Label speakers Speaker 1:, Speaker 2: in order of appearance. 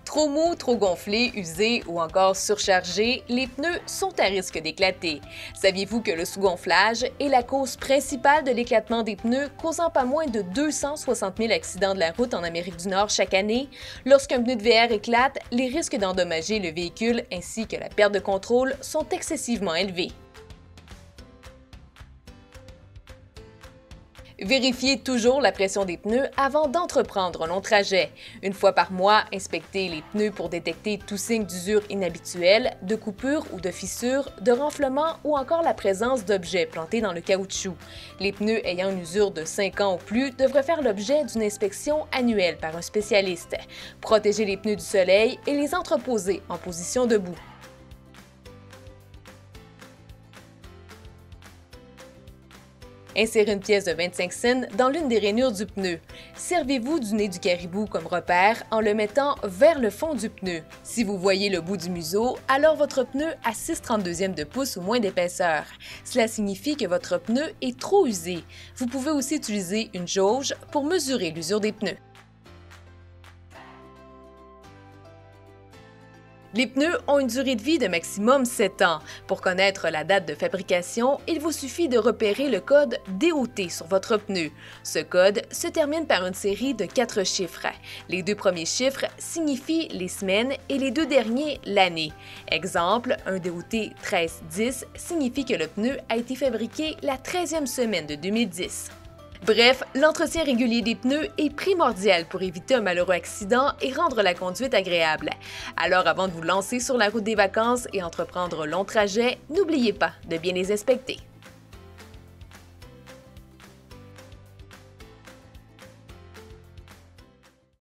Speaker 1: Trop mous, trop gonflés, usés ou encore surchargés, les pneus sont à risque d'éclater. Saviez-vous que le sous-gonflage est la cause principale de l'éclatement des pneus, causant pas moins de 260 000 accidents de la route en Amérique du Nord chaque année? Lorsqu'un pneu de VR éclate, les risques d'endommager le véhicule ainsi que la perte de contrôle sont excessivement élevés. Vérifiez toujours la pression des pneus avant d'entreprendre un long trajet. Une fois par mois, inspectez les pneus pour détecter tout signe d'usure inhabituelle, de coupure ou de fissure, de renflement ou encore la présence d'objets plantés dans le caoutchouc. Les pneus ayant une usure de 5 ans ou plus devraient faire l'objet d'une inspection annuelle par un spécialiste. Protégez les pneus du soleil et les entreposez en position debout. Insérez une pièce de 25 cents dans l'une des rainures du pneu. Servez-vous du nez du caribou comme repère en le mettant vers le fond du pneu. Si vous voyez le bout du museau, alors votre pneu a 6/32 de pouce ou moins d'épaisseur. Cela signifie que votre pneu est trop usé. Vous pouvez aussi utiliser une jauge pour mesurer l'usure des pneus. Les pneus ont une durée de vie de maximum 7 ans. Pour connaître la date de fabrication, il vous suffit de repérer le code DOT sur votre pneu. Ce code se termine par une série de 4 chiffres. Les 2 premiers chiffres signifient les semaines et les 2 derniers l'année. Exemple, un DOT 1310 signifie que le pneu a été fabriqué la 13e semaine de 2010. Bref, l'entretien régulier des pneus est primordial pour éviter un malheureux accident et rendre la conduite agréable. Alors avant de vous lancer sur la route des vacances et entreprendre un long trajet, n'oubliez pas de bien les inspecter.